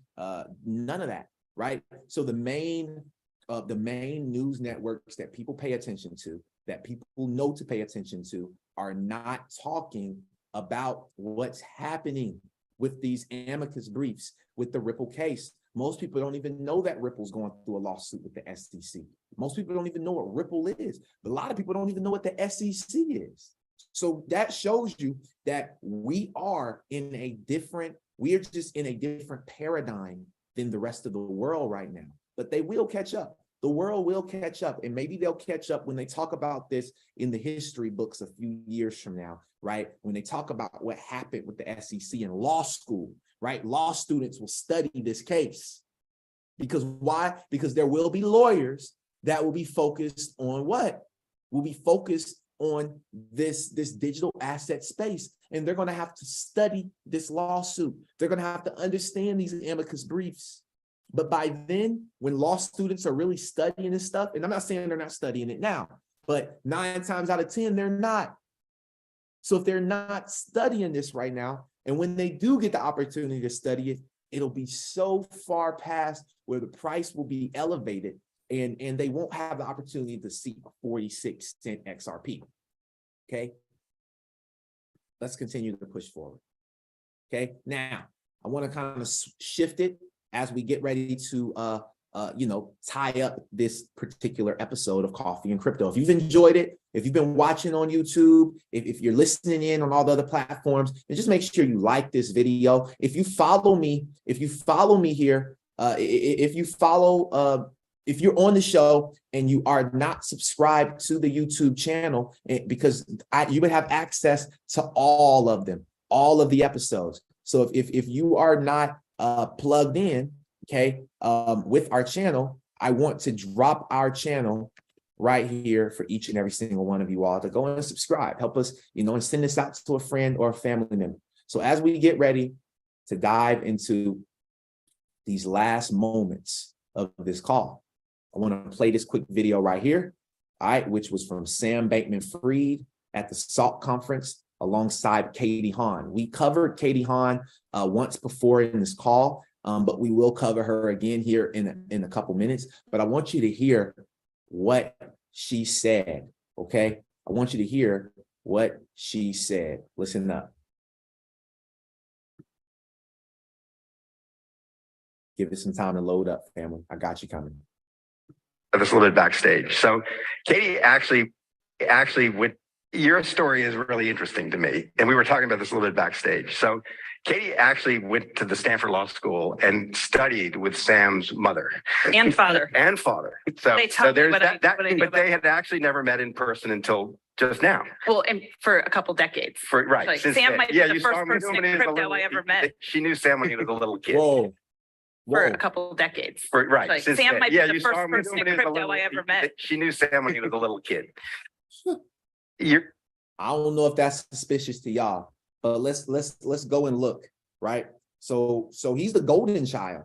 none of that, right? So the main news networks that people pay attention to, that people know to pay attention to, are not talking about what's happening with these amicus briefs, with the Ripple case. Most people don't even know that Ripple's going through a lawsuit with the SEC. Most people don't even know what Ripple is. But a lot of people don't even know what the SEC is. So that shows you that we are just in a different paradigm than the rest of the world right now. But they will catch up. The world will catch up, and maybe they'll catch up when they talk about this in the history books a few years from now, right? When they talk about what happened with the SEC in law school, right? Law students will study this case. Because why? Because there will be lawyers that will be focused on what? Will be focused on this digital asset space, and they're going to have to study this lawsuit. They're going to have to understand these amicus briefs. But by then, when law students are really studying this stuff, and I'm not saying they're not studying it now, but 9 times out of 10, they're not. So if they're not studying this right now, and when they do get the opportunity to study it, it'll be so far past where the price will be elevated, and they won't have the opportunity to see a 46-cent XRP. Okay. Let's continue to push forward. Okay. Now, I want to kind of shift it as we get ready to, tie up this particular episode of Coffee and Crypto. If you've enjoyed it, if you've been watching on YouTube, if you're listening in on all the other platforms, and just make sure you like this video. If you follow me here, if you're on the show and you are not subscribed to the YouTube channel, because you would have access to all of them, all of the episodes. So if you are not plugged in, okay, with our channel, I want to drop our channel right here for each and every single one of you all to go and subscribe. Help us, and send this out to a friend or a family member. So as we get ready to dive into these last moments of this call, I want to play this quick video right here, all right, which was from Sam Bankman-Fried at the SALT conference alongside Katie Haun. We covered Katie Haun once before in this call, but we will cover her again here in a couple minutes. But I want you to hear what she said, okay? I want you to hear what she said. Listen up. Give it some time to load up, family. I got you coming. This a little bit backstage. So Katie actually your story is really interesting to me. And we were talking about this a little bit backstage. So Katie actually went to the Stanford Law School and studied with Sam's mother And father. and father. So, They so taught me there's what I- that, what I knew but they about- had actually never met in person until just now. Well, and for a couple decades. For right. Like, since Sam then. might be the you saw first him person when in he was a crypto little- I ever met. She knew Sam when he was a little kid. Whoa. For Whoa. a couple decades. Right. Like, since Sam then. might be the you saw first him person when in he was a crypto little- I ever met. She knew Sam when he was a little kid. You're I don't know if that's suspicious to y'all, but let's go and look, right? So he's the golden child,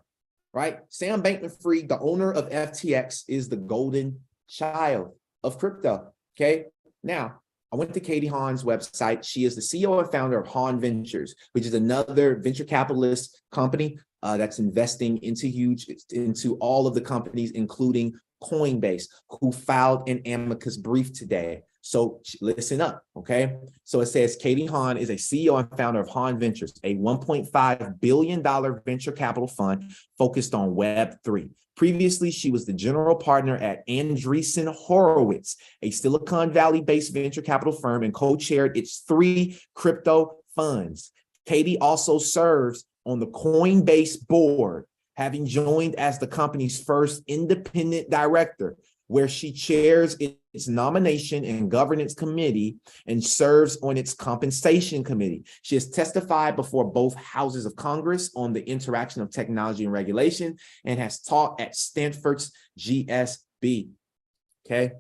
right? Sam Bankman-Fried, the owner of FTX, is the golden child of crypto. Okay. Now, I went to Katie Hahn's website. She is the CEO and founder of Hahn Ventures, which is another venture capitalist company that's investing into all of the companies, including Coinbase, who filed an amicus brief today. So listen up, okay? So it says Katie Hahn is a CEO and founder of Hahn Ventures, a $1.5 billion venture capital fund focused on Web3. Previously, she was the general partner at Andreessen Horowitz, a Silicon Valley-based venture capital firm, and co-chaired its 3 crypto funds. Katie also serves on the Coinbase board, having joined as the company's first independent director, where she chairs its nomination and governance committee and serves on its compensation committee. She has testified before both houses of Congress on the interaction of technology and regulation and has taught at Stanford's GSB. Okay.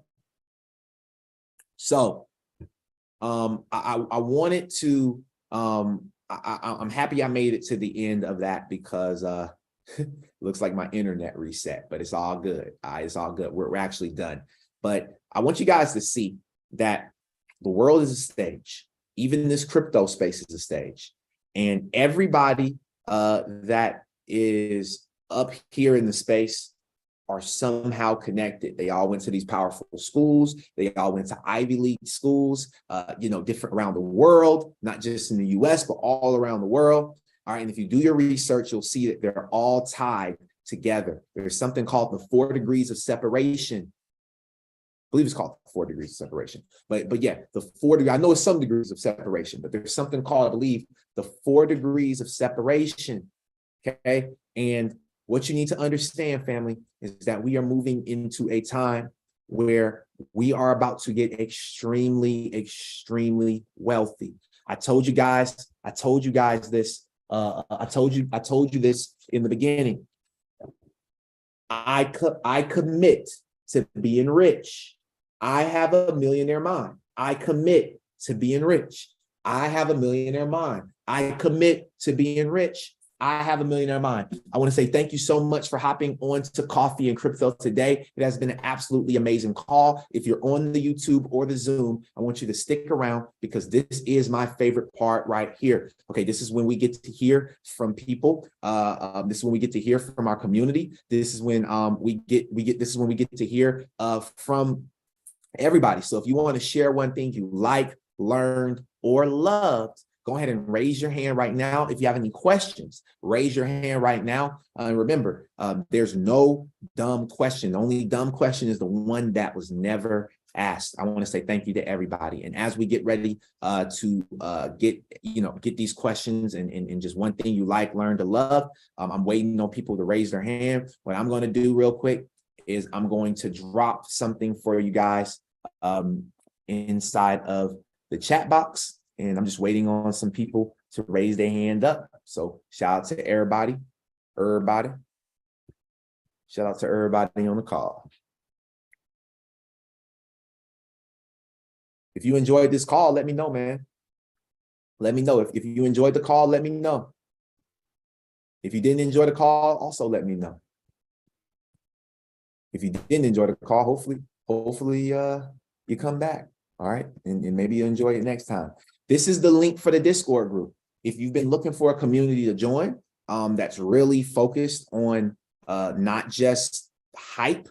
So I wanted to, I'm happy I made it to the end of that because looks like my internet reset, but it's all good. It's all good. We're actually done. But I want you guys to see that the world is a stage. Even this crypto space is a stage. And everybody that is up here in the space are somehow connected. They all went to these powerful schools. They all went to Ivy League schools, different around the world, not just in the US, but all around the world. All right, and if you do your research, you'll see that they're all tied together. There's something called the 4 degrees of separation. I believe it's called 4 degrees of separation. But yeah, the 4 degrees, I know it's some degrees of separation, but there's something called, I believe, the 4 degrees of separation. Okay. And what you need to understand, family, is that we are moving into a time where we are about to get extremely, extremely wealthy. I told you guys this. I told you this in the beginning. I commit to being rich. I have a millionaire mind. I commit to being rich. I have a millionaire mind. I commit to being rich. I have a millionaire mind. I want to say thank you so much for hopping on to Coffee and Crypto today. It has been an absolutely amazing call. If you're on the YouTube or the Zoom, I want you to stick around because this is my favorite part right here. Okay, this is when we get to hear from people. This is when we get to hear from our community. This is when this is when we get to hear from everybody. So if you want to share one thing you like, learned, or loved, go ahead and raise your hand right now. If you have any questions, raise your hand right now. And remember, there's no dumb question. The only dumb question is the one that was never asked. I want to say thank you to everybody. And as we get ready to get these questions and just one thing you like, learn to love, I'm waiting on people to raise their hand. What I'm going to do real quick is I'm going to drop something for you guys inside of the chat box. And I'm just waiting on some people to raise their hand up. So shout out to everybody. Shout out to everybody on the call. If you enjoyed this call, let me know, man. Let me know. If you enjoyed the call, let me know. If you didn't enjoy the call, also let me know. If you didn't enjoy the call, hopefully you come back. All right. And maybe you enjoy it next time. This is the link for the Discord group. If you've been looking for a community to join, that's really focused on not just hype,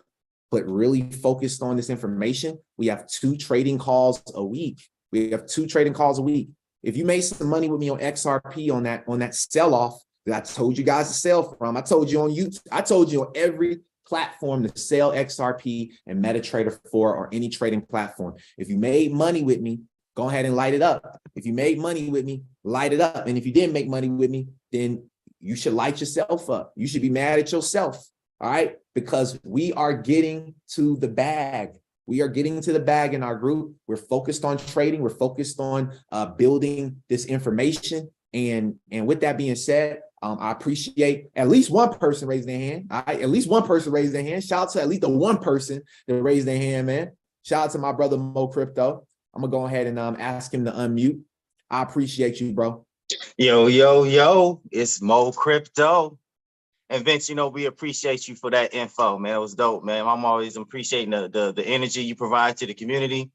but really focused on this information. We have 2 trading calls a week. If you made some money with me on XRP on that sell-off that I told you guys to sell from, I told you on YouTube, I told you on every platform to sell XRP and MetaTrader 4 or any trading platform. If you made money with me, go ahead and light it up. If you made money with me, light it up. And if you didn't make money with me, then you should light yourself up. You should be mad at yourself. All right. Because we are getting to the bag. We are getting to the bag in our group. We're focused on trading. We're focused on building this information. And with that being said, I appreciate at least one person raised their hand. At least one person raised their hand. Shout out to at least the one person that raised their hand, man. Shout out to my brother Mo Crypto. I'm gonna go ahead and ask him to unmute. I appreciate you, bro. Yo, it's Mo Crypto. And Vince, you know, we appreciate you for that info, man. It was dope, man. I'm always appreciating the energy you provide to the community,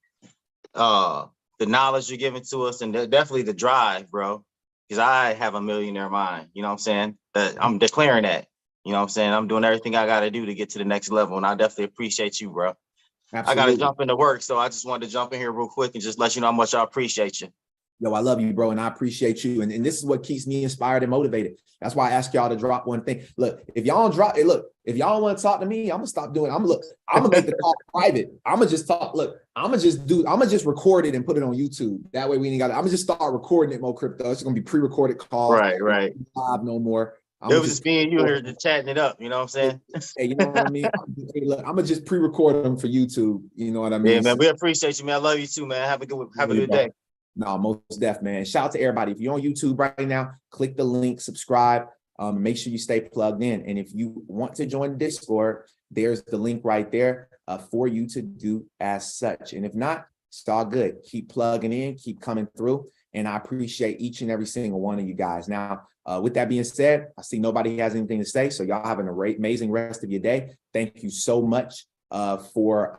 the knowledge you're giving to us, and definitely the drive, bro. Because I have a millionaire mind, you know what I'm saying? I'm declaring that, you know what I'm saying? I'm doing everything I got to do to get to the next level, and I definitely appreciate you, bro. Absolutely. I got to jump into work, so I just wanted to jump in here real quick and just let you know how much I appreciate you. Yo, I love you, bro, and I appreciate you. And this is what keeps me inspired and motivated. That's why I ask y'all to drop one thing. Look, if y'all don't drop it, look, if y'all want to talk to me, I'm gonna stop doing it. I'm gonna make the call private. I'm gonna just talk. Look, I'm gonna just record it and put it on YouTube. That way we ain't got it. I'm gonna just start recording it, Mo Crypto. It's gonna be pre-recorded calls. Right. Live no more. It was just me and you here just chatting it up, you know what I'm saying? Hey, you know what I mean? Look, I'm gonna just pre-record them for YouTube. You know what I mean? Yeah, man, we appreciate you, man. I love you too, man. Have a good day. No, most def, man. Shout out to everybody. If you're on YouTube right now, click the link, subscribe. Make sure you stay plugged in. And if you want to join Discord, there's the link right there for you to do as such. And if not, it's all good. Keep plugging in, keep coming through. And I appreciate each and every single one of you guys. Now, with that being said, I see nobody has anything to say. So y'all have an amazing rest of your day. Thank you so much for